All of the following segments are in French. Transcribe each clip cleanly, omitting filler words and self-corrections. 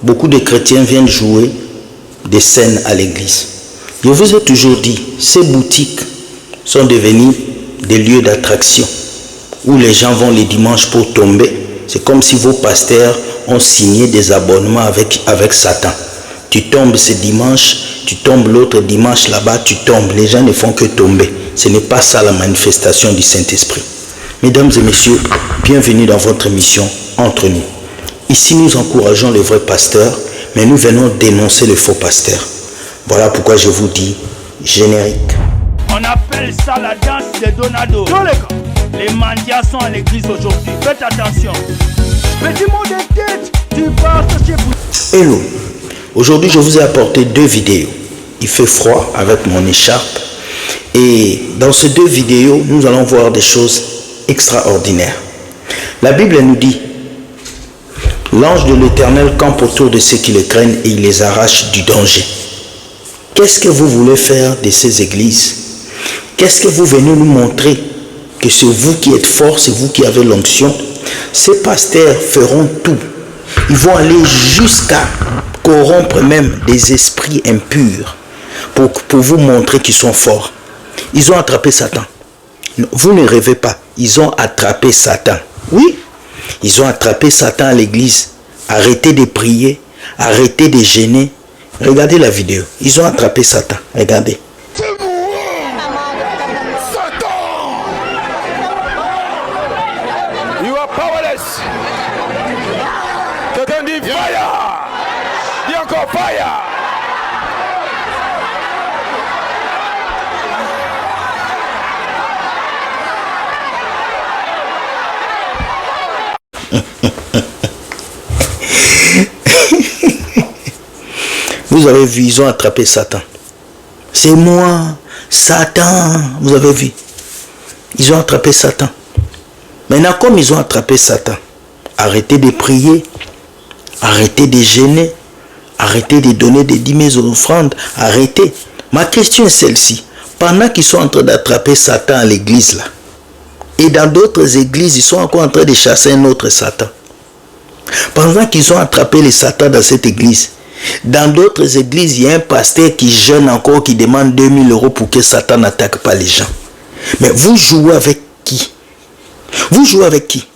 beaucoup de chrétiens viennent jouer des scènes à l'église. Je vous ai toujours dit, ces boutiques sont devenues des lieux d'attraction où les gens vont les dimanches pour tomber. C'est comme si vos pasteurs ont signé des abonnements avec Satan. Tu tombes ce dimanche, tu tombes l'autre dimanche là-bas, tu tombes. Les gens ne font que tomber. Ce n'est pas ça la manifestation du Saint-Esprit. Mesdames et messieurs, bienvenue dans votre émission Entre nous. Ici, nous encourageons les vrais pasteurs, mais nous venons dénoncer les faux pasteurs. Voilà pourquoi je vous dis générique. On appelle ça la danse des Donado. Les mendiants sont à l'église aujourd'hui. Faites attention. Petit mot de tête, tu passes chez vous. Hello. Aujourd'hui, je vous ai apporté 2 vidéos. Il fait froid avec mon écharpe. Et dans ces 2 vidéos, nous allons voir des choses extraordinaires. La Bible nous dit: l'ange de l'Éternel campe autour de ceux qui le craignent et il les arrache du danger. Qu'est-ce que vous voulez faire de ces églises? Qu'est-ce que vous venez nous montrer? Que c'est vous qui êtes fort, c'est vous qui avez l'onction. Ces pasteurs feront tout. Ils vont aller jusqu'à corrompre même des esprits impurs pour vous montrer qu'ils sont forts. Ils ont attrapé Satan. Vous ne rêvez pas. Ils ont attrapé Satan. Oui, ils ont attrapé Satan à l'église. Arrêtez de prier. Arrêtez de gêner. Regardez la vidéo. Ils ont attrapé Satan. Regardez. You are powerless. Quelqu'un dit fire. Dis encore fire. Vous avez vu, ils ont attrapé Satan. C'est moi, Satan. Vous avez vu. Ils ont attrapé Satan. Maintenant, comme ils ont attrapé Satan, arrêtez de prier, arrêtez de gêner, arrêtez de donner des dîmes aux offrandes, arrêtez. Ma question est celle-ci. Pendant qu'ils sont en train d'attraper Satan à l'église là, et dans d'autres églises, ils sont encore en train de chasser un autre Satan. Pendant qu'ils ont attrapé les Satans dans cette église, dans d'autres églises, il y a un pasteur qui jeûne encore, qui demande 2000 € pour que Satan n'attaque pas les gens. Mais vous jouez avec qui? Vous jouez avec qui?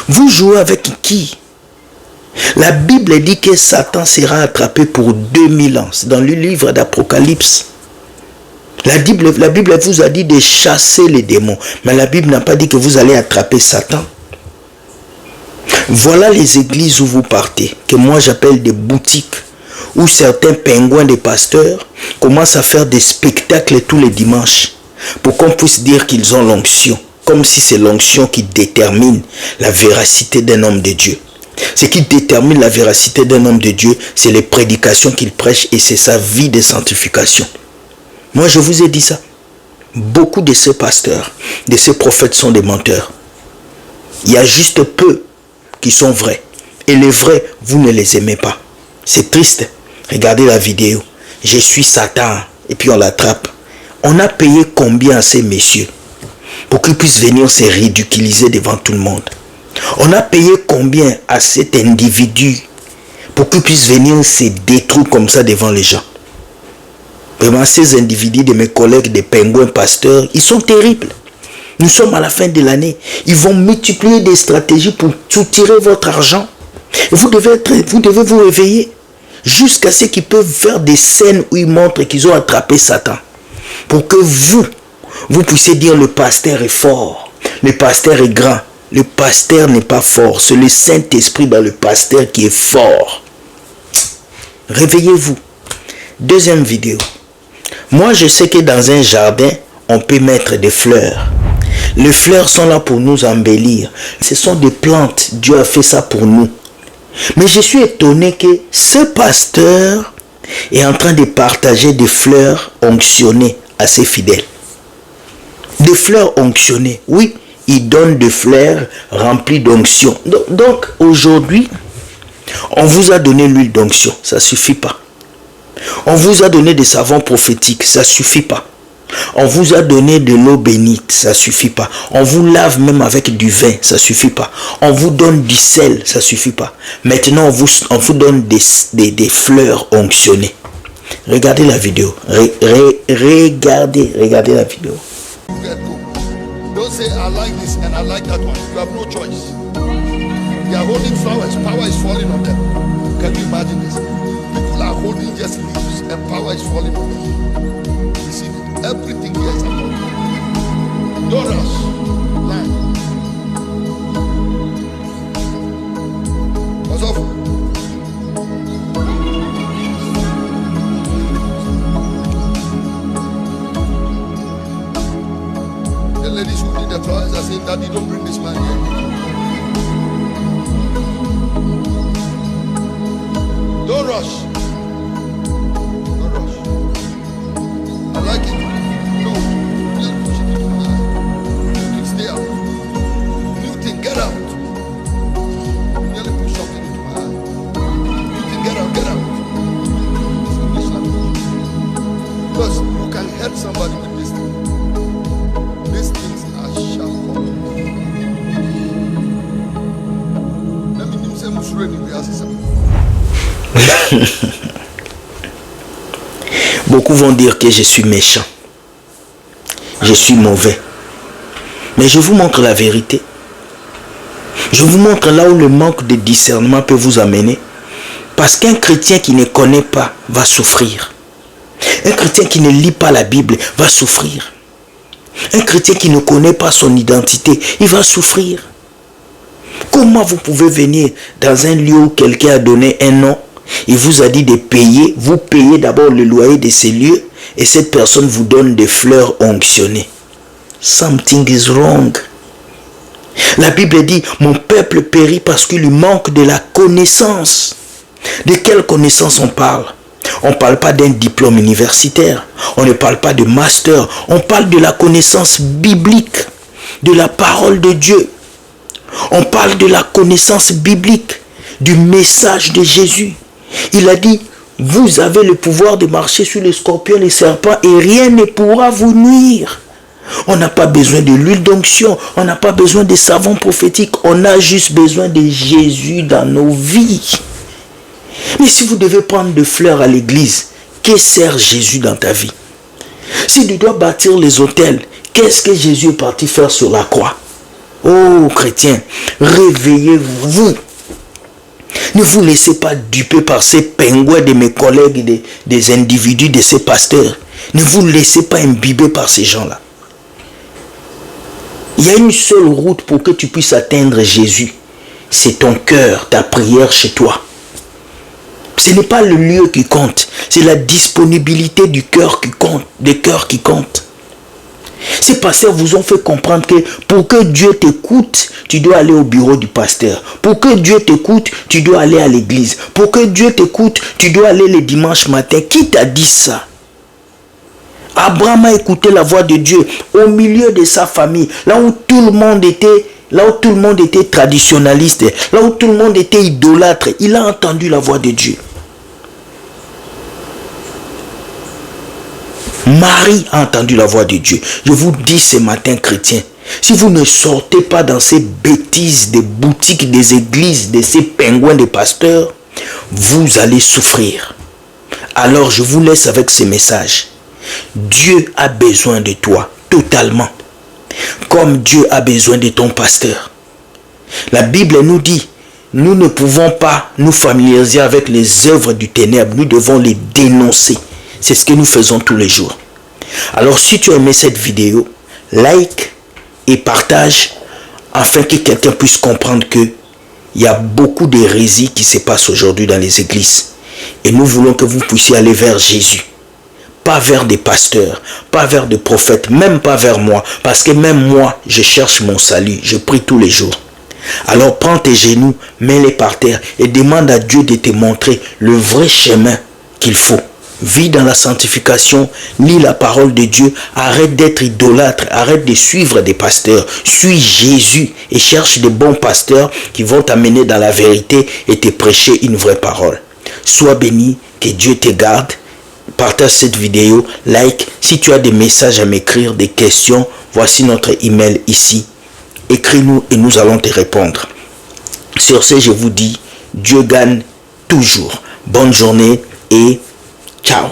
Vous jouez avec qui? La Bible dit que Satan sera attrapé pour 2000 ans. C'est dans le livre d'Apocalypse. La Bible vous a dit de chasser les démons. Mais la Bible n'a pas dit que vous allez attraper Satan. Voilà les églises où vous partez, que moi j'appelle des boutiques, où certains pingouins des pasteurs commencent à faire des spectacles tous les dimanches, pour qu'on puisse dire qu'ils ont l'onction, comme si c'est l'onction qui détermine la véracité d'un homme de Dieu. Ce qui détermine la véracité d'un homme de Dieu, c'est les prédications qu'il prêche et c'est sa vie de sanctification. Moi je vous ai dit ça. Beaucoup de ces pasteurs, de ces prophètes sont des menteurs. Il y a juste peu qui sont vrais. Et les vrais, vous ne les aimez pas. C'est triste. Regardez la vidéo. Je suis Satan. Et puis on l'attrape. On a payé combien à ces messieurs pour qu'ils puissent venir se ridiculiser devant tout le monde? On a payé combien à cet individu pour qu'il puisse venir se détruire comme ça devant les gens? Vraiment, ces individus de mes collègues des pingouins pasteurs, ils sont terribles. Nous sommes à la fin de l'année. Ils vont multiplier des stratégies pour soutirer votre argent. Et vous devez vous réveiller jusqu'à ce qu'ils peuvent faire des scènes où ils montrent qu'ils ont attrapé Satan. Pour que vous puissiez dire le pasteur est fort, le pasteur est grand. Le pasteur n'est pas fort. C'est le Saint-Esprit dans le pasteur qui est fort. Réveillez-vous. Deuxième vidéo. Moi, je sais que dans un jardin, on peut mettre des fleurs. Les fleurs sont là pour nous embellir. Ce sont des plantes. Dieu a fait ça pour nous. Mais je suis étonné que ce pasteur est en train de partager des fleurs onctionnées à ses fidèles. Des fleurs onctionnées. Oui, il donne des fleurs remplies d'onction. Donc aujourd'hui, on vous a donné l'huile d'onction. Ça ne suffit pas. On vous a donné des savons prophétiques. Ça ne suffit pas. On vous a donné de l'eau bénite, ça suffit pas. On vous lave même avec du vin, ça suffit pas. On vous donne du sel, ça suffit pas. Maintenant, on vous donne des fleurs onctionnées. Regardez la vidéo. Regardez la vidéo. Don't say I like this and I like that one. You have no choice. They are holding flowers. Power is falling on them. Can you imagine this? People are holding just leaves and power is falling on them. Receive it. Everything here is about you. Don't rush. Land. What's up? The ladies who did the flowers are saying, Daddy, don't bring this man here. Don't rush. Don't rush. I like it. No. Just push it into my eye. You can stay out. New thing, get out. Nearly push something into my eye. You can get out, get out. Because you can hurt somebody with this thing. These things are sharp. Let me say Musureni, we ask something. Beaucoup vont dire que je suis méchant, je suis mauvais, mais je vous montre la vérité. Je vous montre là où le manque de discernement peut vous amener, parce qu'un chrétien qui ne connaît pas va souffrir. Un chrétien qui ne lit pas la Bible va souffrir. Un chrétien qui ne connaît pas son identité, il va souffrir. Comment vous pouvez venir dans un lieu où quelqu'un a donné un nom, il vous a dit de payer, vous payez d'abord le loyer de ces lieux et cette personne vous donne des fleurs onctionnées. Something is wrong. La Bible dit, mon peuple périt parce qu'il lui manque de la connaissance. De quelle connaissance on parle? On ne parle pas d'un diplôme universitaire, on ne parle pas de master, on parle de la connaissance biblique, de la parole de Dieu. On parle de la connaissance biblique, du message de Jésus. Il a dit, vous avez le pouvoir de marcher sur les scorpions, les serpents et rien ne pourra vous nuire. On n'a pas besoin de l'huile d'onction, on n'a pas besoin de savon prophétique, on a juste besoin de Jésus dans nos vies. Mais si vous devez prendre des fleurs à l'église, que sert Jésus dans ta vie? Si tu dois bâtir les autels, qu'est-ce que Jésus est parti faire sur la croix? Oh chrétiens, réveillez-vous. Ne vous laissez pas duper par ces pingouins de mes collègues, des individus, de ces pasteurs. Ne vous laissez pas imbiber par ces gens-là. Il y a une seule route pour que tu puisses atteindre Jésus. C'est ton cœur, ta prière chez toi. Ce n'est pas le lieu qui compte, c'est la disponibilité du cœur qui compte, des cœurs qui comptent. Ces pasteurs vous ont fait comprendre que pour que Dieu t'écoute, tu dois aller au bureau du pasteur. Pour que Dieu t'écoute, tu dois aller à l'église. Pour que Dieu t'écoute, tu dois aller le dimanche matin. Qui t'a dit ça? Abraham a écouté la voix de Dieu au milieu de sa famille, là où tout le monde était traditionnaliste, là où tout le monde était idolâtre. Il a entendu la voix de Dieu. Marie a entendu la voix de Dieu. Je vous dis ce matin, chrétiens, si vous ne sortez pas dans ces bêtises des boutiques, des églises, de ces pingouins de pasteurs, vous allez souffrir. Alors je vous laisse avec ce message. Dieu a besoin de toi totalement, comme Dieu a besoin de ton pasteur. La Bible nous dit, nous ne pouvons pas nous familiariser avec les œuvres du ténèbre, nous devons les dénoncer. C'est ce que nous faisons tous les jours. Alors si tu as aimé cette vidéo, like et partage afin que quelqu'un puisse comprendre que il y a beaucoup d'hérésies qui se passent aujourd'hui dans les églises. Et nous voulons que vous puissiez aller vers Jésus. Pas vers des pasteurs, pas vers des prophètes, même pas vers moi. Parce que même moi, je cherche mon salut. Je prie tous les jours. Alors prends tes genoux, mets-les par terre et demande à Dieu de te montrer le vrai chemin qu'il faut. Vis dans la sanctification, lis la parole de Dieu, arrête d'être idolâtre, arrête de suivre des pasteurs, suis Jésus et cherche des bons pasteurs qui vont t'amener dans la vérité et te prêcher une vraie parole. Sois béni, que Dieu te garde, partage cette vidéo, like. Si tu as des messages à m'écrire, des questions, voici notre email ici. Écris-nous et nous allons te répondre. Sur ce, je vous dis, Dieu gagne toujours. Bonne journée et ciao.